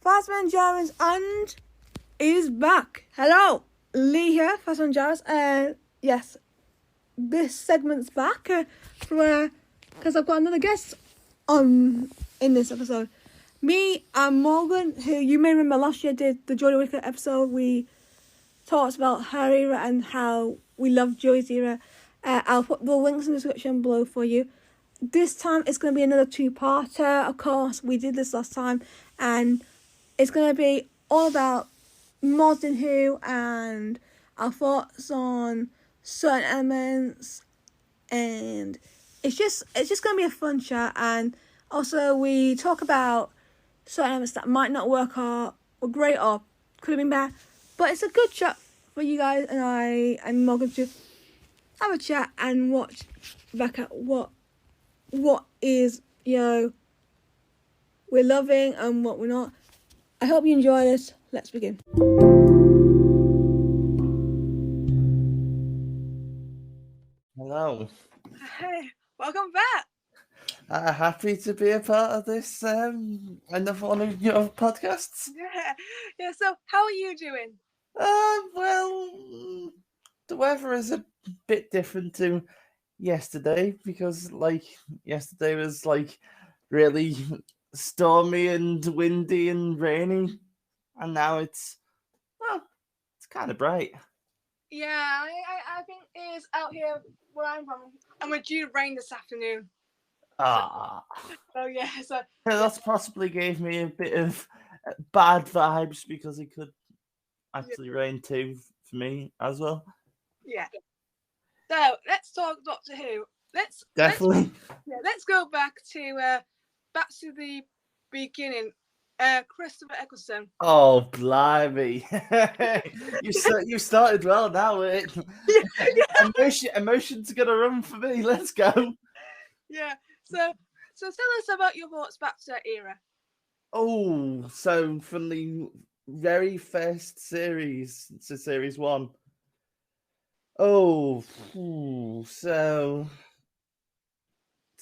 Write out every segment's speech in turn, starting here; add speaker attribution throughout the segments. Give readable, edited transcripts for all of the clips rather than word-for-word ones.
Speaker 1: Thasmin and Djarins, and is back. Hello, Lee here, Thasmin and Djarins. Yes, this segment's back because I've got another guest on in this episode. Me and Morgan, who you may remember last year did the Jodie Whittaker episode. We talked about her era and how we love Joey's era. I'll put the links in the description below for you. This time it's going to be another two-parter. Of course, we did this last time, and it's going to be all about Modern Who and our thoughts on certain elements, and it's just going to be a fun chat. And also we talk about certain elements that might not work or were great or could have been bad, but it's a good chat for you guys and I and Morgan to have a chat and watch back at what is, we're loving and what we're not. I hope you enjoy this. Let's begin.
Speaker 2: Hello.
Speaker 1: Hey, welcome back.
Speaker 2: Happy to be a part of this another one of your podcasts.
Speaker 1: Yeah. So, how are you doing?
Speaker 2: Well, the weather is a bit different to yesterday because, yesterday was really stormy and windy and rainy, and now it's kind of bright.
Speaker 1: Yeah, I think it is out here where I'm from, and we're due to rain this afternoon. So yeah,
Speaker 2: That's possibly gave me a bit of bad vibes because it could actually rain too for me as well.
Speaker 1: Yeah. So let's talk Doctor Who. Let's go back to the beginning. Christopher Eccleston.
Speaker 2: Oh, blimey! you started well now. Emotions are gonna run for me. Let's go.
Speaker 1: Yeah. So tell us about your thoughts back to that era.
Speaker 2: Oh, so from the very first series to series 1. Oh, so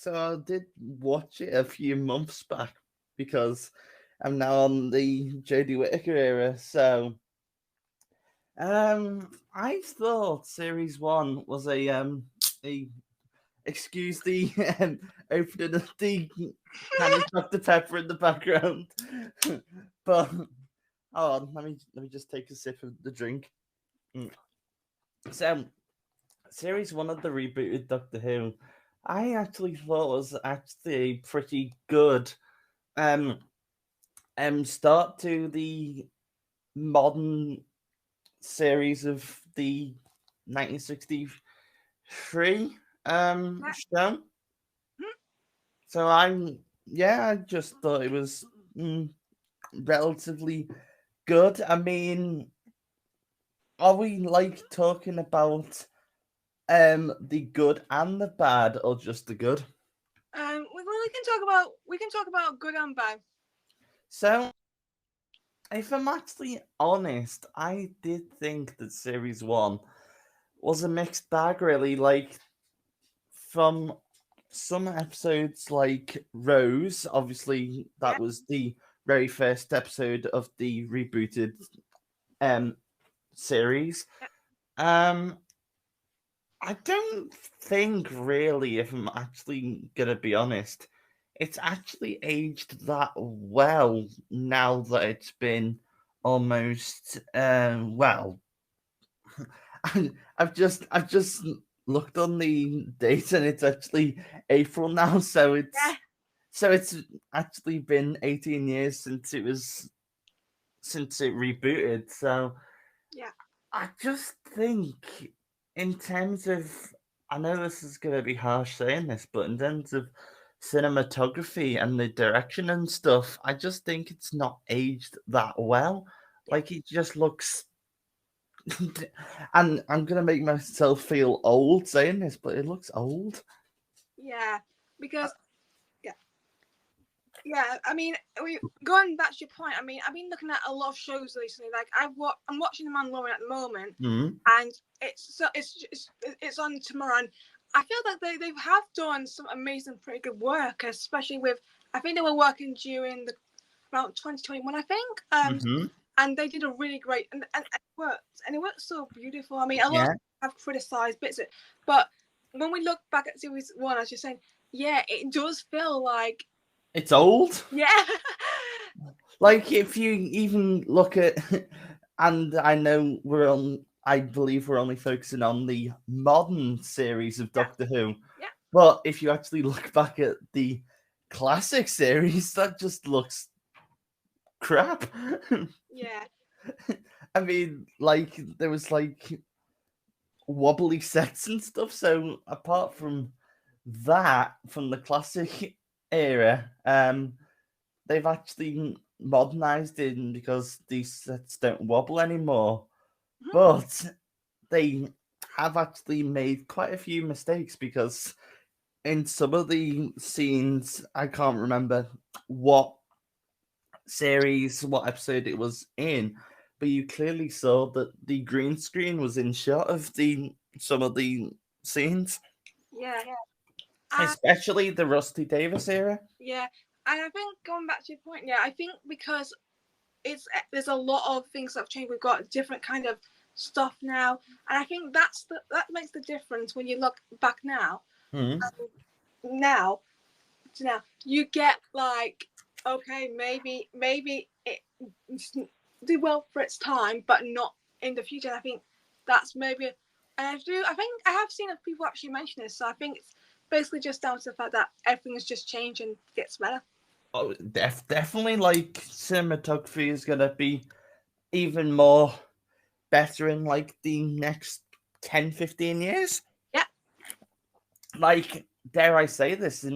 Speaker 2: I did watch it a few months back because I'm now on the Jodie Whittaker era. So, I thought series 1 was a excuse the opening of the can of Dr. Pepper in the background, but hold on, let me just take a sip of the drink. So, series 1 of the rebooted Doctor Who, I actually thought was actually pretty good. Start to the modern series of the 1963 show. So I just thought it was relatively good. I mean, are we talking about the good and the bad, or just the good?
Speaker 1: We can talk about good and bad.
Speaker 2: So, if I'm actually honest, I did think that series 1 was a mixed bag, really. From some episodes like Rose, obviously that was the very first episode of the rebooted series. I don't think really, if I'm actually gonna be honest, it's actually aged that well now that it's been almost well. I've just looked on the date and it's actually April now, so it's actually been 18 years since it rebooted. So
Speaker 1: yeah,
Speaker 2: I just think in terms of, I know this is going to be harsh saying this, but in terms of cinematography and the direction and stuff, I just think it's not aged that well. It just looks and I'm gonna make myself feel old saying this, but it looks old.
Speaker 1: Yeah, because I mean, going back to your point. I mean, I've been looking at a lot of shows recently. I'm watching The Mandalorian at the moment, and it's on tomorrow. And I feel like they have done some amazing, pretty good work, especially with. I think they were working during around 2021, I think.
Speaker 2: Mm-hmm.
Speaker 1: And they did a really great and it worked so beautiful. I mean, a lot of
Speaker 2: Yeah.
Speaker 1: people have criticised bits of it, but when we look back at series one, as you're saying, yeah, it does feel like
Speaker 2: It's old.
Speaker 1: yeah.
Speaker 2: Like if you even look at, and I know I believe we're only focusing on the modern series of Doctor Who.
Speaker 1: Yeah.
Speaker 2: But if you actually look back at the classic series, that just looks crap.
Speaker 1: Yeah.
Speaker 2: I mean, like there was like wobbly sets and stuff. So apart from that, from the classic era, they've actually modernized it because these sets don't wobble anymore.
Speaker 1: Mhm.
Speaker 2: But they have actually made quite a few mistakes because in some of the scenes, I can't remember what series, what episode it was in, but you clearly saw that the green screen was in shot of the some of the scenes,
Speaker 1: Yeah.
Speaker 2: especially the Rusty Davis era.
Speaker 1: Yeah. And I think going back to your point, yeah, I think because there's a lot of things that have changed. We've got different kind of stuff now, and I think that makes the difference when you look back now.
Speaker 2: Mm.
Speaker 1: Now, you get like, okay, maybe it did well for its time, but not in the future. And I think that's maybe, and I think I have seen people actually mention this. So I think it's basically just down to the fact that everything has just changed and gets better.
Speaker 2: Oh, definitely. Like cinematography is gonna be even more better in like the next 10-15 years.
Speaker 1: Yeah.
Speaker 2: Like, dare I say this, in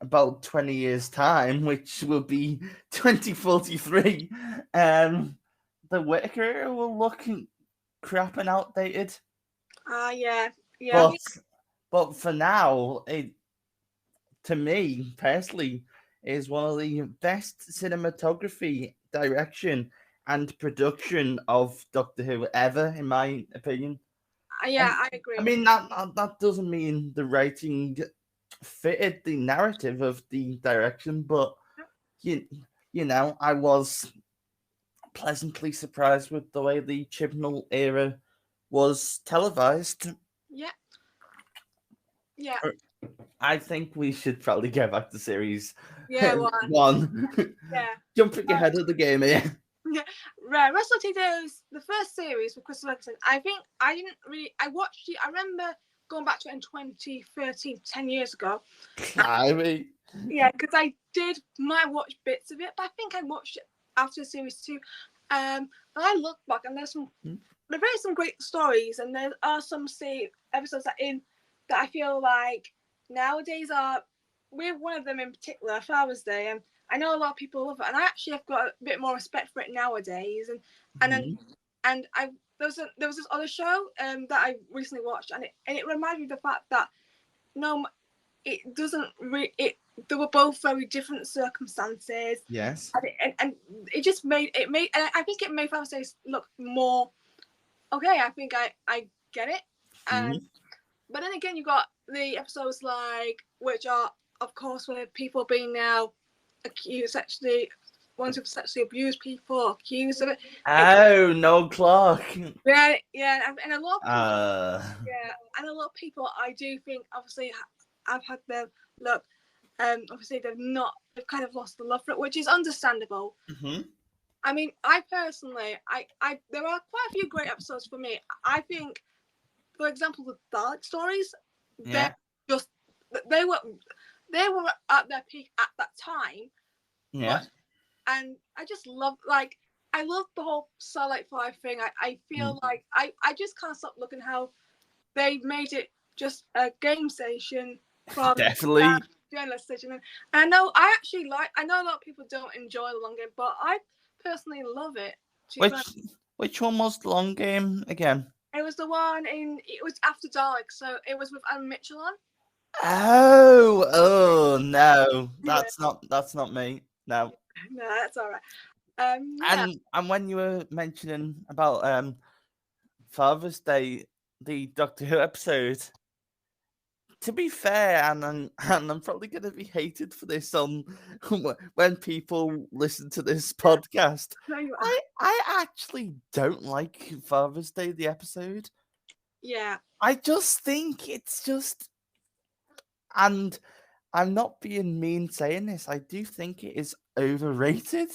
Speaker 2: about 20 years' time, which will be 2043, the Whittaker era will look crap and outdated.
Speaker 1: Yeah. Yeah.
Speaker 2: But but for now, it to me personally is one of the best cinematography, direction, and production of Doctor Who ever, in my opinion.
Speaker 1: Yeah,
Speaker 2: And
Speaker 1: I
Speaker 2: I
Speaker 1: agree.
Speaker 2: mean that doesn't mean the writing fitted the narrative of the direction, but you you know, I was pleasantly surprised with the way the Chibnall era was televised.
Speaker 1: Yeah. Yeah.
Speaker 2: I think we should probably go back to series
Speaker 1: Yeah. Well.
Speaker 2: one.
Speaker 1: Yeah.
Speaker 2: Jumping ahead of the game here.
Speaker 1: Yeah, right. Russell Tito's the first series with Chris Ferguson. I think I didn't really. I watched it. I remember going back to it in 2013, 10 years ago.
Speaker 2: I mean,
Speaker 1: Yeah, because might watch bits of it, but I think I watched it after series two. And I look back and there are some great stories, and there are some episodes that I feel like nowadays are. We have one of them in particular, Father's Day, and I know a lot of people love it, and I actually have got a bit more respect for it nowadays. And then I there was this other show that I recently watched, and it reminded me of the fact that no, it doesn't it they were both very different circumstances.
Speaker 2: yes.
Speaker 1: And it just made and I think it made Father's Day look more okay. I think I get it. But then again, you got the episodes like which are of course where people being now accused sexually, ones who've sexually abused people accused of it.
Speaker 2: Oh, no Clark.
Speaker 1: Yeah, and a lot of people,
Speaker 2: Uh,
Speaker 1: yeah, and a lot of people I do think obviously I've had them look. Obviously they've kind of lost the love for it, which is understandable. I mean, I personally, I there are quite a few great episodes for me. I think, for example, the Dalek stories, they're
Speaker 2: yeah,
Speaker 1: just they were they were at their peak at that time,
Speaker 2: yeah.
Speaker 1: but and I just love I love the whole Starlight 5 thing. I feel like I just can't stop looking how they made it just a game station from
Speaker 2: Definitely.
Speaker 1: journalist station. And I know I know a lot of people don't enjoy the long game, but I personally love it.
Speaker 2: Which one was the long game again?
Speaker 1: It was it was after Dalek, so it was with Anne Mitchell on.
Speaker 2: Oh no, that's not me. No.
Speaker 1: No, that's all right. Yeah,
Speaker 2: And when you were mentioning about Father's Day, the Doctor Who episode, to be fair, and I'm probably going to be hated for this on when people listen to this podcast.
Speaker 1: No, you are.
Speaker 2: I actually don't like Father's Day the episode.
Speaker 1: Yeah.
Speaker 2: I just think it's just, and I'm not being mean saying this. I do think it is overrated.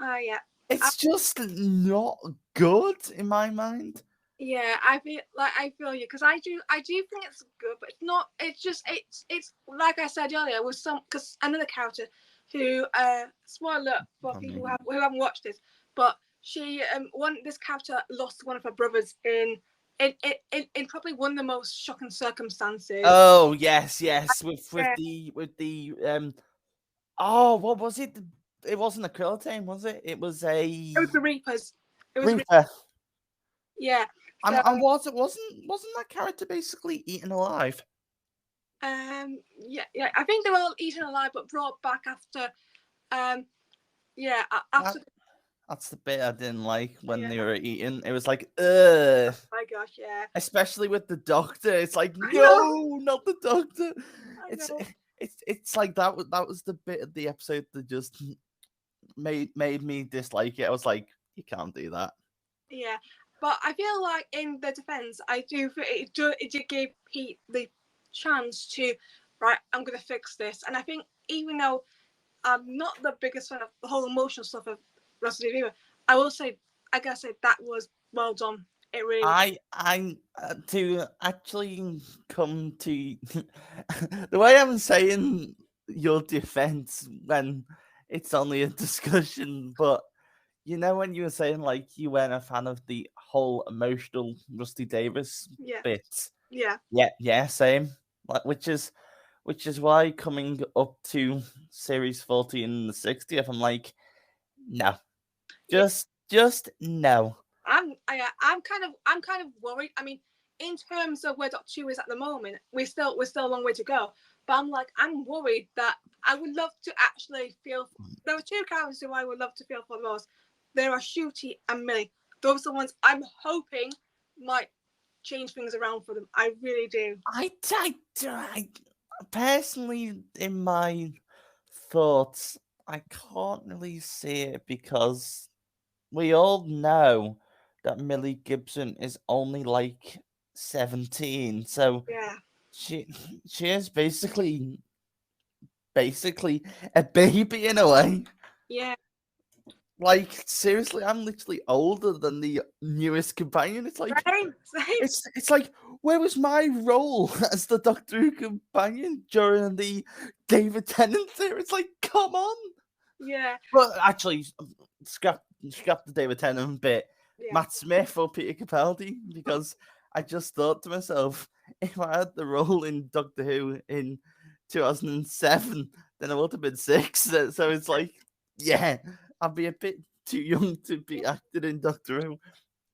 Speaker 1: Yeah.
Speaker 2: It's just not good in my mind.
Speaker 1: Yeah, I feel you because I do think it's good, but it's not. It's just it's like I said earlier with some because another character who spoiler for
Speaker 2: I
Speaker 1: people
Speaker 2: mean,
Speaker 1: who haven't watched this, but she this character lost one of her brothers in probably one of the most shocking circumstances.
Speaker 2: oh yes, yes,
Speaker 1: Yeah,
Speaker 2: with the oh, what was it? It wasn't a Krillin, was it? It was
Speaker 1: it
Speaker 2: a
Speaker 1: was the Reapers. It was
Speaker 2: Reaper.
Speaker 1: yeah. So
Speaker 2: And wasn't that character basically eaten alive?
Speaker 1: yeah. I think they were all eaten alive but brought back after yeah
Speaker 2: That,
Speaker 1: after
Speaker 2: that's the bit I didn't like when
Speaker 1: yeah.
Speaker 2: they were eating. It was like, ugh.
Speaker 1: My gosh, yeah.
Speaker 2: Especially with the doctor. It's like,
Speaker 1: I know.
Speaker 2: no, not the doctor.
Speaker 1: I
Speaker 2: It's
Speaker 1: know.
Speaker 2: it's like that was the bit of the episode that just made me dislike it. I was like, you can't do that.
Speaker 1: Yeah, but I feel like in the defense, I do feel it did give Pete the chance to right. I'm gonna fix this, and I think even though I'm not the biggest fan of the whole emotional stuff of Resident Evil, I will say I gotta say that was well done. It really was.
Speaker 2: I to actually come to the way I'm saying your defense when it's only a discussion, but you know when you were saying like you weren't a fan of the whole emotional Rusty Davis
Speaker 1: Yeah,
Speaker 2: bit.
Speaker 1: yeah,
Speaker 2: Yeah, same. Like which is why coming up to series 40 and the 60th, I'm like, no.
Speaker 1: yeah.
Speaker 2: Just no.
Speaker 1: I'm kind of worried. I mean, in terms of where Doctor Who is at the moment, we're still a long way to go. But I'm worried that I would love to actually feel. There are two characters who I would love to feel for the most. There are Shooty and Millie. Those are the ones I'm hoping might change things around for them. I really do.
Speaker 2: I personally, in my thoughts, I can't really see it because we all know that Millie Gibson is only like 17, so
Speaker 1: Yeah,
Speaker 2: she she is basically a baby in a way.
Speaker 1: yeah,
Speaker 2: Like seriously, I'm literally older than the newest companion. It's like
Speaker 1: same.
Speaker 2: it's like where was my role as the Doctor Who companion during the David Tennant era? It's like come on.
Speaker 1: Yeah,
Speaker 2: Well, actually, scrap the David Tennant bit.
Speaker 1: yeah,
Speaker 2: Matt Smith or Peter Capaldi because I just thought to myself, if I had the role in Doctor Who in 2007, then I would have been 6. So it's like, yeah, I'd be a bit too young to be acting in Doctor Who.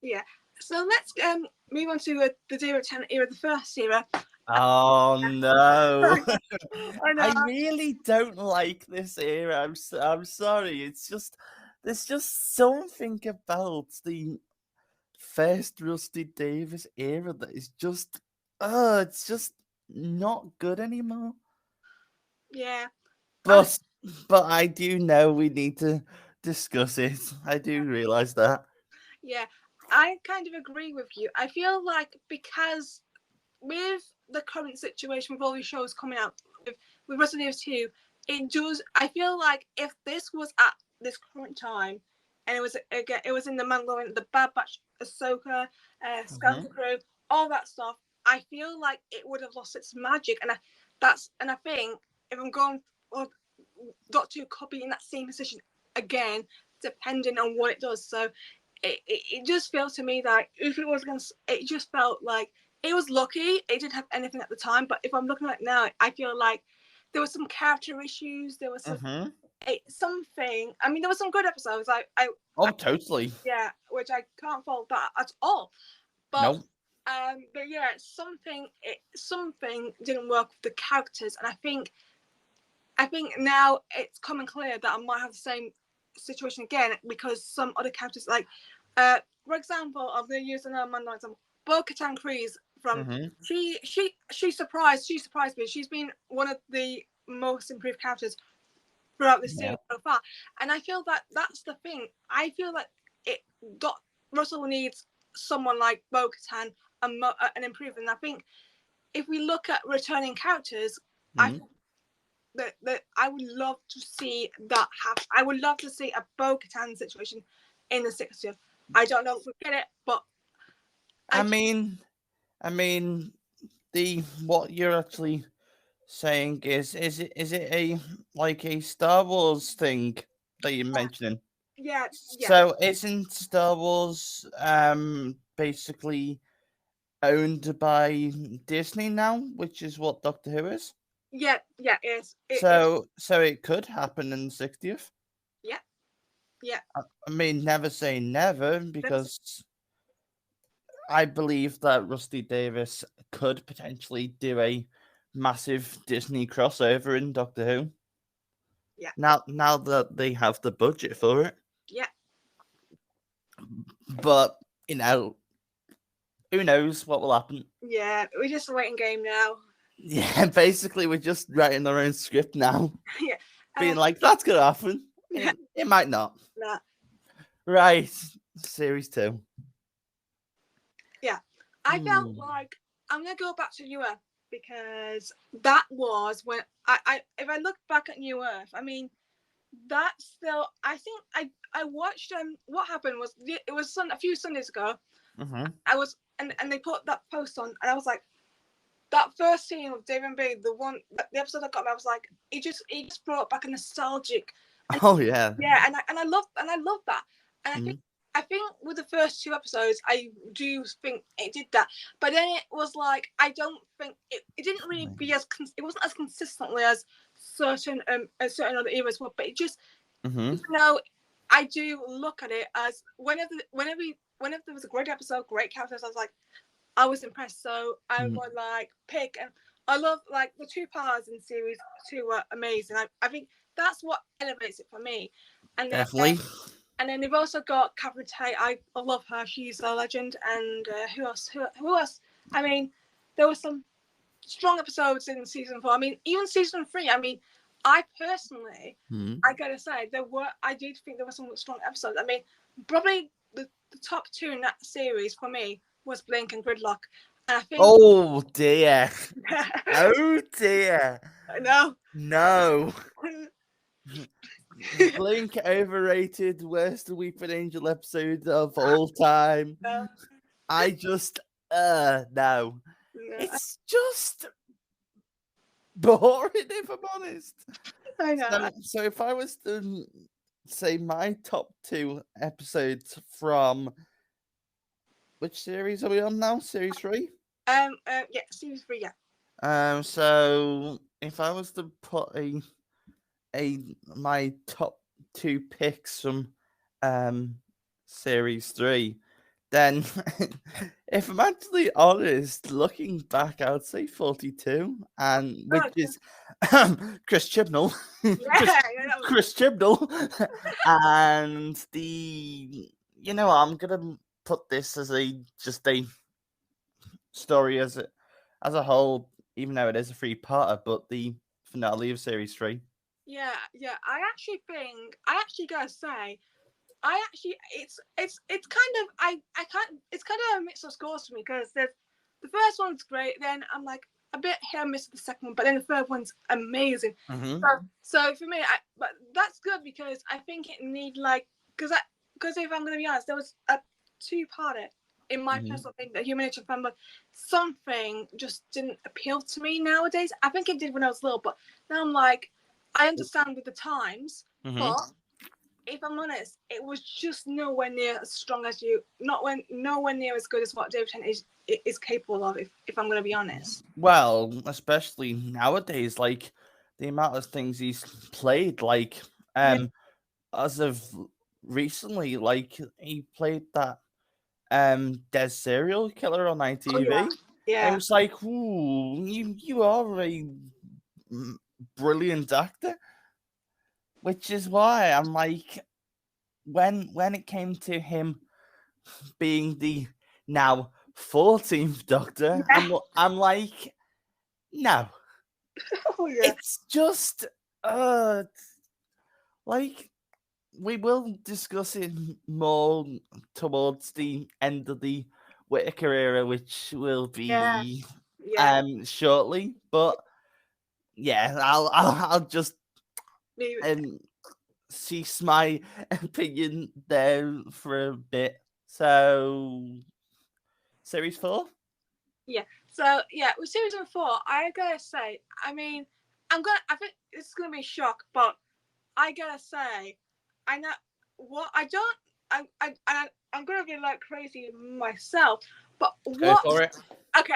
Speaker 1: yeah. So let's move on to the David Tennant era, the first era.
Speaker 2: Oh no.
Speaker 1: I know.
Speaker 2: I really don't like this era. I'm sorry. It's just there's just something about the first Rusty Davis era that is just it's just not good anymore.
Speaker 1: Yeah. I,
Speaker 2: But but I do know we need to discuss it. I do realize that.
Speaker 1: yeah, I kind of agree with you. I feel like because with the current situation with all these shows coming out with Resident Evil 2, it does. I feel like if this was at this current time, and it was again, it was in the Mandalorian, the Bad Batch, Ahsoka,
Speaker 2: Mhm.
Speaker 1: Skeleton Crew, all that stuff. I feel like it would have lost its magic, and I think if I'm going, well, Doctor Who could be in that same position again, depending on what it does. So it just feels to me that if it was against, it just felt like it was lucky. It didn't have anything at the time, but if I'm looking at it now, I feel like there was some character issues. There was
Speaker 2: Mhm.
Speaker 1: something. I mean, there were some good episodes.
Speaker 2: Oh, totally.
Speaker 1: Yeah, which I can't fault that at all. But
Speaker 2: No.
Speaker 1: but yeah, something didn't work with the characters, and I think now it's coming clear that I might have the same situation again because some other characters, like, for example, I'm going to use another man example. Bo-Katan Kryze
Speaker 3: from she surprised me. She's been one of the most improved characters throughout the series so far, and I feel that that's the thing. I feel that Russell needs someone like Bo-Katan and improvement. I think if we look at returning characters, I think that I would love to see that happen. I would love to see a Bo-Katan situation in the 60th. I don't know if we get it, but
Speaker 2: I mean, what you're actually saying is it a like a Star Wars thing that you're mentioning?
Speaker 3: Yeah.
Speaker 2: So isn't Star Wars basically owned by Disney now, which is what Doctor Who is?
Speaker 3: Yeah, it is.
Speaker 2: So it could happen in the 60th.
Speaker 3: Yeah.
Speaker 2: I mean, never say never, because I believe that Rusty Davis could potentially do a massive Disney crossover in Doctor Who.
Speaker 3: Yeah.
Speaker 2: Now that they have the budget for it.
Speaker 3: Yeah.
Speaker 2: But, you know, who knows what will happen?
Speaker 3: Yeah, we're just a waiting game now.
Speaker 2: Yeah, basically we're just writing our own script now.
Speaker 3: Yeah.
Speaker 2: Being like, that's gonna happen. It might not.
Speaker 3: Nah.
Speaker 2: Right. Series 2.
Speaker 3: Yeah. I felt like I'm gonna go back to New Earth, because that was when I if I look back at New Earth, I mean, that's still, I think I watched what happened was, it was a few Sundays ago. I was and they put that post on, and I was like, that first scene of David and B, the episode that got me, I was like, it just brought back a nostalgic. And,
Speaker 2: yeah,
Speaker 3: and I love that, and I think with the first 2 episodes, I do think it did that, but then it was like, I don't think it didn't really be it wasn't as consistently as certain other eras were, but it just, you know, I do look at it as whenever there was a great episode, great characters, I was impressed. So I would like pick, and I love like the 2 parts in series 2 were amazing. I think that's what elevates it for me. And then,
Speaker 2: definitely.
Speaker 3: and then they've also got Catherine Tate. I love her. She's a legend. And who else? Who else? I mean, there were some strong episodes in season 4. I mean, even season 3. I mean, I personally, I gotta say, I did think there were some strong episodes. I mean, probably the top 2 in that series for me was Blink and Gridlock. And I think,
Speaker 2: oh dear. Oh dear.
Speaker 3: No.
Speaker 2: Blink overrated, worst Weeping Angel episode of all time.
Speaker 3: No.
Speaker 2: I just no. It's just boring, if I'm honest.
Speaker 3: I know.
Speaker 2: So if I was to say my top 2 episodes from, which series are we on now? Series 3?
Speaker 3: Yeah, series 3, yeah.
Speaker 2: So if I was to put my top 2 picks from series 3, then if I'm actually honest, looking back, I would say 42, and which is Chris Chibnall. Chris Chibnall. And I'm gonna put this as a story as a whole, even though it is a 3-parter, but the finale of series 3.
Speaker 3: Yeah. I actually gotta say, it's kind of a mix of scores for me, because the first one's great, then I'm like a bit hit and miss with the second one, but then the third one's amazing. So for me, but that's good, because I think it need because if I'm gonna be honest, there was a 2-parter in my personal opinion, the Human Nature fan, but something just didn't appeal to me nowadays. I think it did when I was little, but now I'm like, I understand with the times, but if I'm honest, it was just nowhere near as strong as nowhere near as good as what David Tennant is capable of, if I'm going to be honest.
Speaker 2: Well, especially nowadays, like the amount of things he's played, like as of recently, like he played that Des serial killer on ITV.
Speaker 3: Oh, yeah.
Speaker 2: It was like, ooh, you are a brilliant actor, which is why I'm like, when it came to him being the now 14th Doctor. I'm like, no.
Speaker 3: Oh yeah.
Speaker 2: It's just like we will discuss it more towards the end of the Whittaker era, which will
Speaker 3: Yeah.
Speaker 2: be
Speaker 3: Yeah.
Speaker 2: shortly. But yeah, I'll just
Speaker 3: Leave it.
Speaker 2: um cease my opinion there for a bit. So series 4?
Speaker 3: Yeah. So yeah, with series 4, I gotta say, I mean, I think this is gonna be a shock, but I gotta say, I know what I don't. I'm gonna be like crazy myself, but
Speaker 2: Go
Speaker 3: what?
Speaker 2: for it.
Speaker 3: Okay,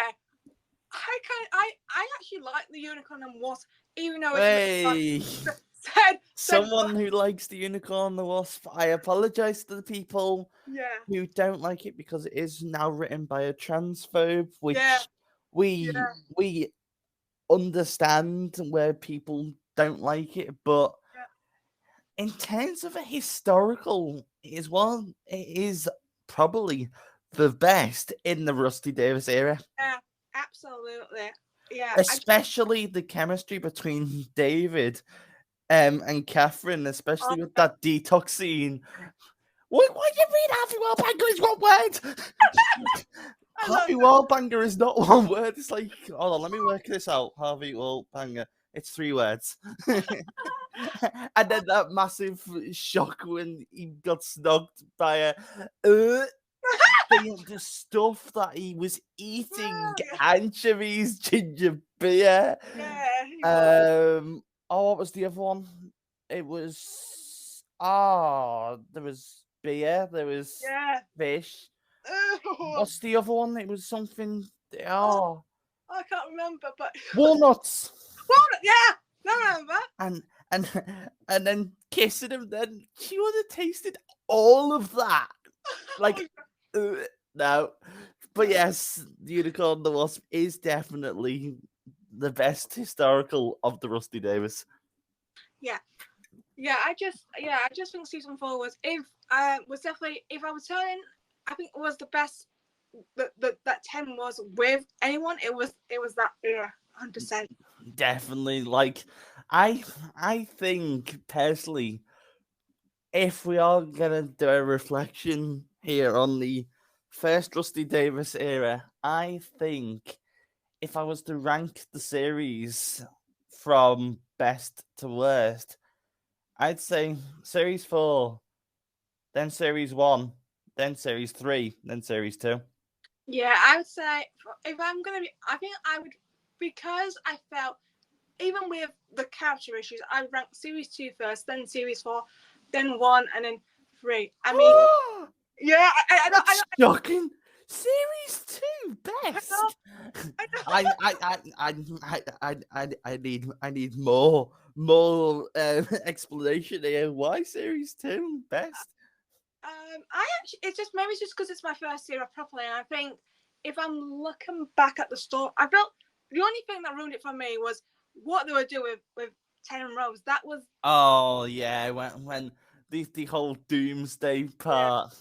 Speaker 3: I actually like the Unicorn and Wasp, even though
Speaker 2: Hey,
Speaker 3: said
Speaker 2: someone who likes the Unicorn and the Wasp. I apologize to the people
Speaker 3: yeah,
Speaker 2: who don't like it because it is now written by a transphobe, which
Speaker 3: yeah,
Speaker 2: we
Speaker 3: yeah,
Speaker 2: we understand where people don't like it, but
Speaker 3: yeah,
Speaker 2: in terms of a historical, it is probably the best in the Rusty Davis era.
Speaker 3: yeah, absolutely, yeah.
Speaker 2: Especially the chemistry between David and Catherine,
Speaker 3: Oh,
Speaker 2: especially with that detox scene. Why do you mean Harvey Wallbanger is one word?
Speaker 3: I love
Speaker 2: Harvey Wallbanger is not one word. It's like, hold on, let me work this out. Harvey Wallbanger. It's 3 words. And then that massive shock when he got snugged by a the stuff that he was eating, anchovies, ginger beer.
Speaker 3: yeah, he was.
Speaker 2: What was the other one? It was there was beer, there was
Speaker 3: Yeah.
Speaker 2: fish.
Speaker 3: Oh,
Speaker 2: What's the other one? It was something.
Speaker 3: oh,
Speaker 2: Oh,
Speaker 3: I can't remember, but
Speaker 2: walnuts.
Speaker 3: walnut. Yeah, I remember.
Speaker 2: And and then kissing him. Then she would have tasted all of that. Like, no. But yes, the Unicorn and the Wasp is definitely the best historical of the Rusty Davis.
Speaker 3: Yeah, I just think season 4 was definitely, if I was telling, I think it was the best that 10 was with anyone. It was that, yeah, 100%.
Speaker 2: Definitely. Like, I think personally, if we are gonna do a reflection here on the first Rusty Davis era, I think if I was to rank the series from best to worst, I'd say series 4, then series 1, then series 3, then series 2.
Speaker 3: Yeah, I would say, if I'm gonna be, I think I would, because I felt, even with the character issues, I would rank series 2 first, then series 4, then 1, and then 3. I mean, yeah,
Speaker 2: That's shocking. Series 2 best.
Speaker 3: I know.
Speaker 2: I need more explanation here. Why series 2 best?
Speaker 3: I actually, it's just because it's my first year properly, and I think if I'm looking back at the story, I felt the only thing that ruined it for me was what they were doing with Ten and Rose. That was,
Speaker 2: Oh yeah, when the whole Doomsday part.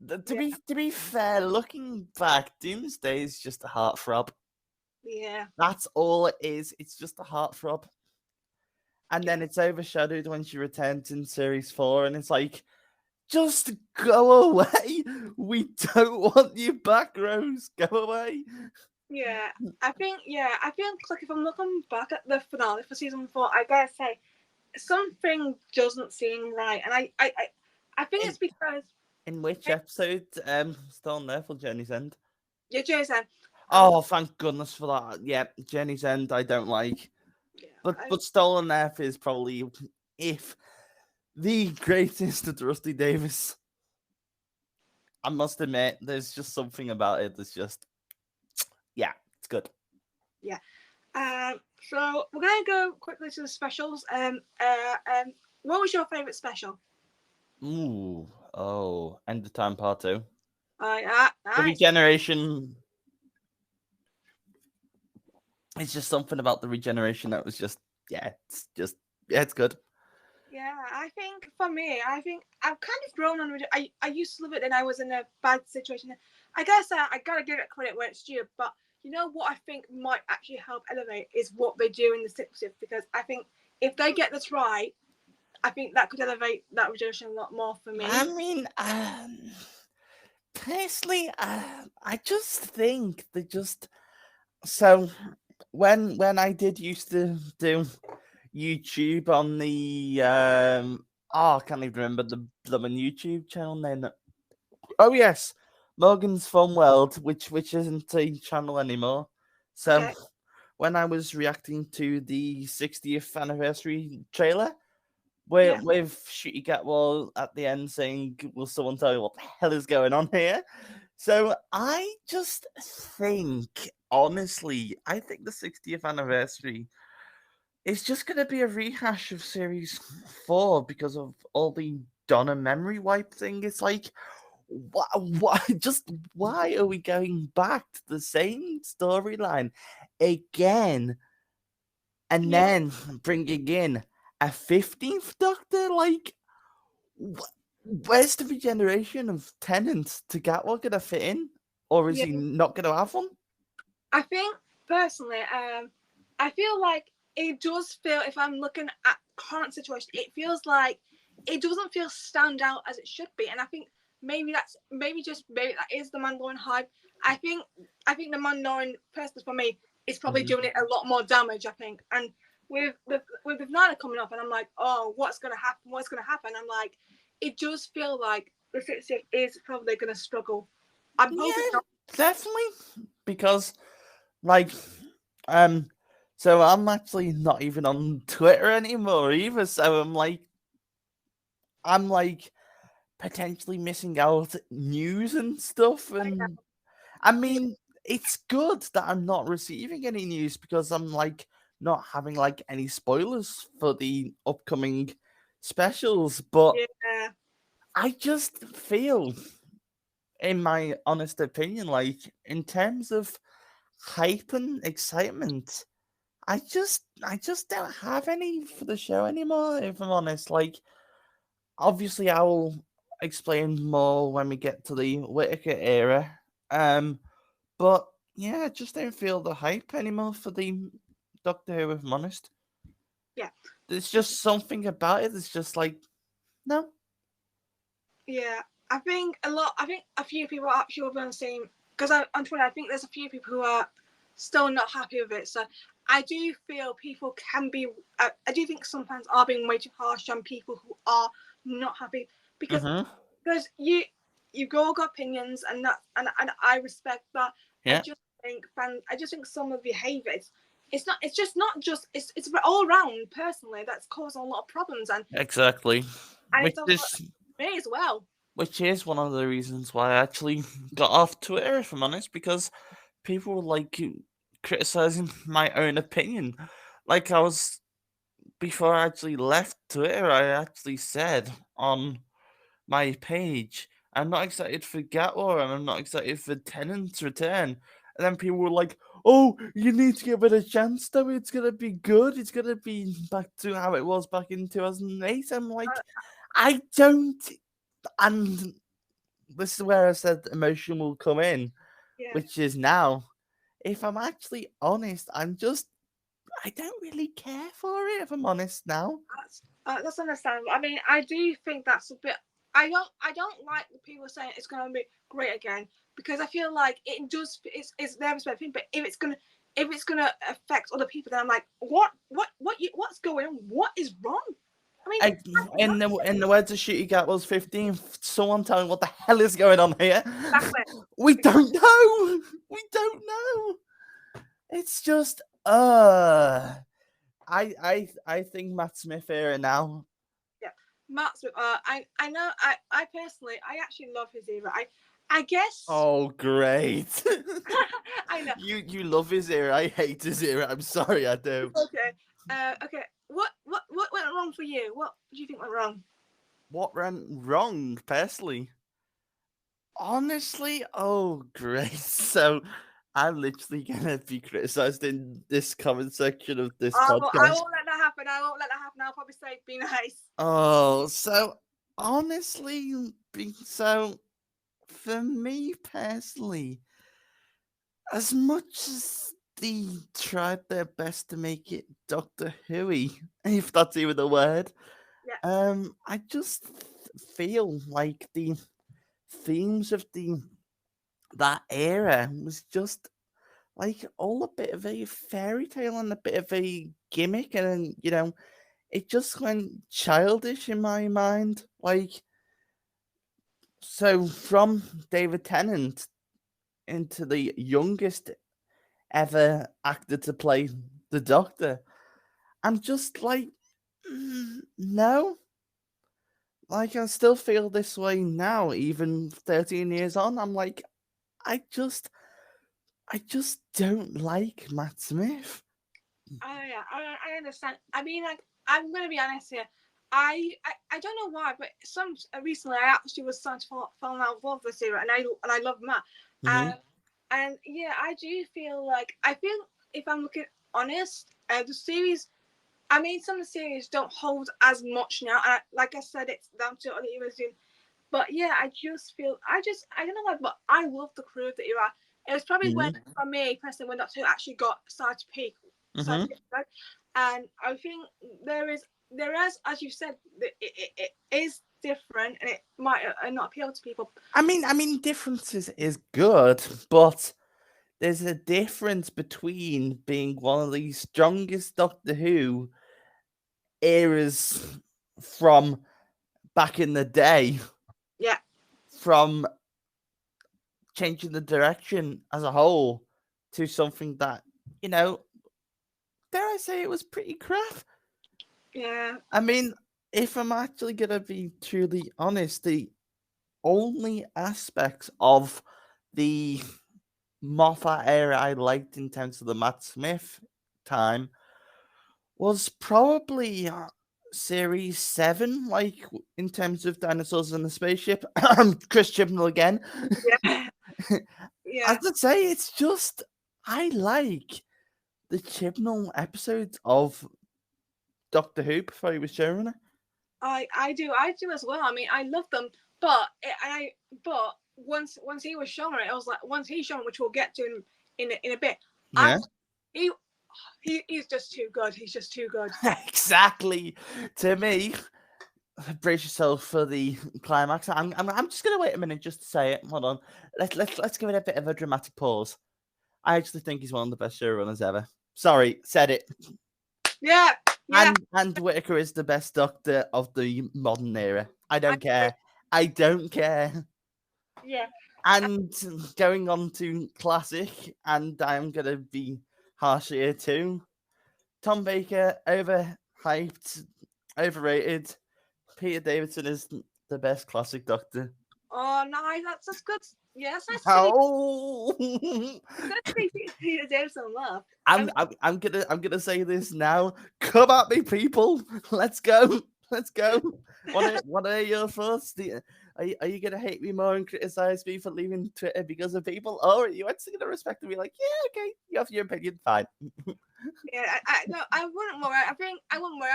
Speaker 2: To
Speaker 3: yeah,
Speaker 2: be fair, looking back, Doomsday is just a heartthrob.
Speaker 3: yeah,
Speaker 2: That's all it is. It's just a heartthrob. And then it's overshadowed when she returns in series 4, and it's like, just go away. We don't want you back, Rose. Go away.
Speaker 3: yeah. I think like if I'm looking back at the finale for season 4, I gotta say something doesn't seem right, and I think it's because
Speaker 2: In which episode? Still on there for Jenny's End.
Speaker 3: yeah, Jason.
Speaker 2: Oh, thank goodness for that. Yeah, Jenny's End I don't like.
Speaker 3: Yeah,
Speaker 2: But Stolen Earth is probably, if the greatest of Rusty Davis. I must admit, there's just something about it that's just, yeah, it's good.
Speaker 3: yeah. So we're gonna go quickly to the specials. What was your favorite special?
Speaker 2: Ooh, End of Time Part 2.
Speaker 3: Yeah,
Speaker 2: The
Speaker 3: nice.
Speaker 2: regeneration. It's just something about the regeneration that was just, yeah, it's good.
Speaker 3: Yeah, I think for me, I think I've kind of grown on with it. I used to love it and I was in a bad situation. I guess I gotta give it credit where it's due, but you know what I think might actually help elevate is what they do in the sixth shift, because I think if they get this right, I think that could elevate that rejection a lot more for me.
Speaker 2: I mean, personally, I just think they just so when I did used to do YouTube on the I can't even remember the blooming YouTube channel name. Oh yes, Morgan's Fun World, which isn't a channel anymore. So
Speaker 3: Okay.
Speaker 2: when I was reacting to the 60th anniversary trailer,
Speaker 3: Yeah.
Speaker 2: with Shooty Gatwall at the end saying, "Will someone tell me what the hell is going on here?" So I just think, honestly, I think the 60th anniversary is just going to be a rehash of Series 4 because of all the Donna memory wipe thing. It's like, just why are we going back to the same storyline again and
Speaker 3: Yeah.
Speaker 2: then bringing in a 15th Doctor? Like, where's the regeneration of Tennant to Gatwa going to fit in? Or is
Speaker 3: Yeah.
Speaker 2: he not going to have one?
Speaker 3: I think personally, I feel like it does feel, if I'm looking at current situation, it feels like it doesn't feel stand out as it should be, and I think maybe maybe that is the Mandalorian hype. I think the Mandalorian person for me is probably
Speaker 2: Mhm.
Speaker 3: doing it a lot more damage. I think, and with the Nana coming up, and I'm like, oh, what's gonna happen? What's gonna happen? I'm like, it does feel like the 60th is probably gonna struggle. I'm hoping
Speaker 2: Yeah,
Speaker 3: not.
Speaker 2: definitely. Because, like, um, so I'm actually not even on Twitter anymore either. So I'm like potentially missing out news and stuff. And I
Speaker 3: Yeah,
Speaker 2: mean, it's good that I'm not receiving any news because I'm like not having like any spoilers for the upcoming specials. But
Speaker 3: yeah,
Speaker 2: I just feel, in my honest opinion, like in terms of hype and excitement, I just don't have any for the show anymore, if I'm honest. Like, obviously I will explain more when we get to the Whittaker era. But yeah, I just don't feel the hype anymore for the Doctor Who, if I'm honest.
Speaker 3: yeah.
Speaker 2: There's just something about it that's just like, no.
Speaker 3: Yeah, I think a few people are actually on the same, because on Twitter I think there's a few people who are still not happy with it. So I do feel people can be. I do think some fans are being way too harsh on people who are not happy, because
Speaker 2: Mm-hmm.
Speaker 3: because you've all got opinions, and and I respect that. I
Speaker 2: Yeah,
Speaker 3: just think I just think some of the behaviour, it's just not just it's all around personally that's causing a lot of problems,
Speaker 2: exactly.
Speaker 3: and
Speaker 2: Which
Speaker 3: it's also
Speaker 2: is
Speaker 3: me as well.
Speaker 2: which is one of the reasons why I actually got off Twitter, if I'm honest, because people were like criticizing my own opinion. Like, I was, before I actually left Twitter, I actually said on my page, I'm not excited for Gatwa and I'm not excited for Tennant's return. And then people were like, "Oh, you need to give it a chance though, it's gonna be good, it's gonna be back to how it was back in 2008. I'm like, I don't, and this is where I said emotion will come in,
Speaker 3: Yeah.
Speaker 2: which is now. If I'm actually honest, I don't really care for it. If I'm honest now,
Speaker 3: That's understandable. I mean, I do think that's a bit. I don't like the people saying it's going to be great again, because I feel like it does. It's their respect, but if it's gonna affect other people, then I'm like, what's going on? What is wrong? I mean,
Speaker 2: I, in the words of Shooty Gat was 15. Someone tell me what the hell is going on here.
Speaker 3: exactly.
Speaker 2: We don't know. We don't know. It's just I think Matt Smith era now.
Speaker 3: Yeah, Matt Smith. I know. I personally, I actually love his era. I guess.
Speaker 2: Oh, great.
Speaker 3: I know.
Speaker 2: You love his era. I hate his era. I'm sorry, I do.
Speaker 3: Okay. Okay. What went wrong for you? What do you think went wrong?
Speaker 2: What went wrong, personally? Honestly, oh, great. So I'm literally gonna be criticized in this comment section of this
Speaker 3: I
Speaker 2: podcast.
Speaker 3: will let that happen. I won't let that happen. I'll probably say, be nice.
Speaker 2: Oh, so honestly, so for me personally, as much as they tried their best to make it Doctor Who-y, if that's even a word,
Speaker 3: Yeah.
Speaker 2: I just feel like the themes of that era was just like all a bit of a fairy tale and a bit of a gimmick, and it just went childish in my mind. Like, so from David Tennant into the youngest ever actor to play the Doctor, I'm just like, no. Like, I still feel this way now, even 13 years on. I'm like, I just, I just don't like Matt Smith.
Speaker 3: Yeah, I understand. I mean, like, I'm gonna be honest here. I don't know why, but recently I actually was starting to fall in love with the series, and I love Matt.
Speaker 2: Mm-hmm.
Speaker 3: And yeah, I do feel like if I'm looking honest, the series. I mean, some of the series don't hold as much now. And like I said, it's down to other eras doing. But yeah, I don't know why, but I love the crew of the era. It was probably when, for me personally, when Doctor Who actually started to peak,
Speaker 2: Mm-hmm.
Speaker 3: right? And I think there is, as you said, it is different, and it might not appeal to people.
Speaker 2: I mean, differences is good, but there's a difference between being one of the strongest Doctor Who eras from back in the day,
Speaker 3: Yeah,
Speaker 2: from changing the direction as a whole to something that, dare I say it was pretty crap.
Speaker 3: yeah,
Speaker 2: I mean, if I'm actually going to be truly honest, the only aspects of the Moffat era I liked in terms of the Matt Smith time was probably series 7, like in terms of dinosaurs in the spaceship. Chris Chibnall again.
Speaker 3: yeah,
Speaker 2: As
Speaker 3: yeah.
Speaker 2: I say, it's just I like the Chibnall episodes of Doctor Who before he was showrunner.
Speaker 3: I do as well. I mean, I love them, but but once he was shown it, I was like, once he's shown, which we'll get to in a bit. I
Speaker 2: Yeah.
Speaker 3: he he's just too good. He's just too good.
Speaker 2: Exactly. To me, brace yourself for the climax. I'm just gonna wait a minute just to say it. Hold on. Let's give it a bit of a dramatic pause. I actually think he's one of the best showrunners ever. Sorry, said it.
Speaker 3: Yeah, yeah.
Speaker 2: And Whittaker is the best Doctor of the modern era. I
Speaker 3: I
Speaker 2: don't
Speaker 3: agree.
Speaker 2: care. I don't care.
Speaker 3: Yeah,
Speaker 2: And going on to classic, and I'm gonna be harsh here too. Tom Baker, overhyped, overrated. Peter Davidson is the best classic Doctor.
Speaker 3: oh nice. That's good. Yeah, that's nice to see.
Speaker 2: Oh,
Speaker 3: Good to see Peter Davison love.
Speaker 2: I'm gonna say this now. Come at me, people. Let's go. Let's go. What are your thoughts? Are you gonna hate me more and criticize me for leaving Twitter because of people, or are you actually gonna respect and be like, yeah, okay, you have your opinion, fine.
Speaker 3: Yeah, no, I wouldn't worry. I wouldn't worry.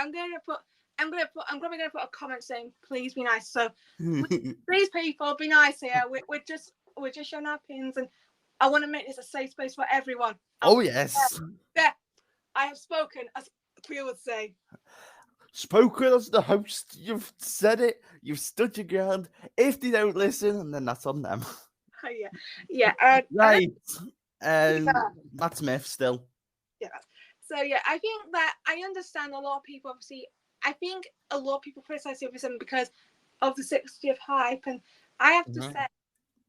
Speaker 3: I'm probably gonna put a comment saying, please be nice. So please, people, be nice here. We're just showing our opinions, and I want to make this a safe space for everyone.
Speaker 2: Oh yes.
Speaker 3: Yeah, I have spoken, as we would say.
Speaker 2: Spoken as the host, you've said it, you've stood your ground. If they don't listen, then that's on them.
Speaker 3: Yeah, yeah.
Speaker 2: Right.
Speaker 3: Yeah.
Speaker 2: Matt Smith still.
Speaker 3: Yeah. So yeah, I think that I understand a lot of people. Obviously, I think a lot of people criticize Series 7 because of the 60th hype, and I have to say,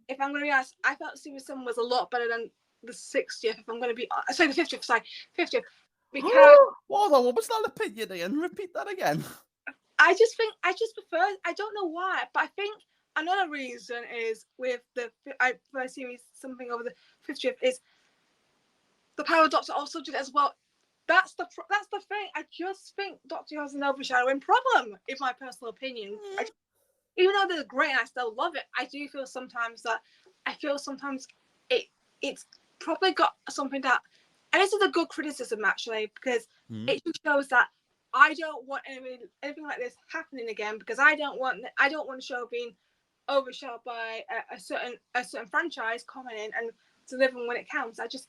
Speaker 3: if I'm going to be honest, I felt Series 7 was a lot better than the 60th. If I'm going to be sorry, the 50th. Sorry, 50th. Because
Speaker 2: Hold on, what was that opinion again? Repeat that again.
Speaker 3: I just prefer. I don't know why, but I think another reason is with the first series something over the 50th is the paradox also did as well. That's the thing. I just think Doctor Who has an overshadowing problem, in my personal opinion. Even though they're great and I still love it, I do feel sometimes it's probably got something that, and this is a good criticism actually, because it just shows that I don't want anything like this happening again, because I don't want the show being overshadowed by a certain franchise coming in and delivering when it counts. I just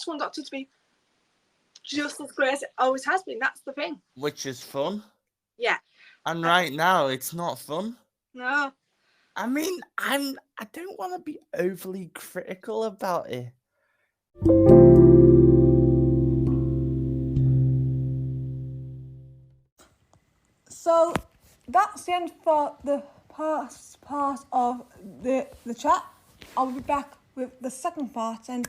Speaker 3: want Doctor to be just as great as it always has been. That's the thing.
Speaker 2: Which is fun.
Speaker 3: Yeah.
Speaker 2: And right now, it's not fun.
Speaker 3: No.
Speaker 2: I mean, I don't want to be overly critical about it.
Speaker 1: So that's the end for the first part of the chat. I'll be back with the second part, and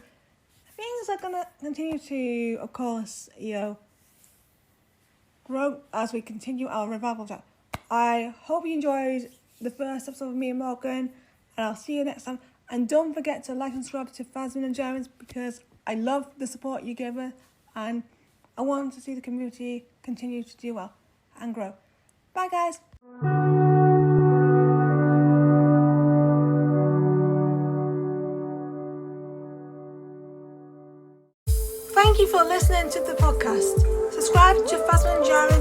Speaker 1: things are gonna continue to, of course, grow as we continue our revival chat. I hope you enjoyed the first episode of me and Morgan, and I'll see you next time. And don't forget to like and subscribe to Thasmin and Djarins, because I love the support you give us, and I want to see the community continue to do well and grow. Bye, guys. Thank you for listening to the podcast. Subscribe to Thasmin and Djarins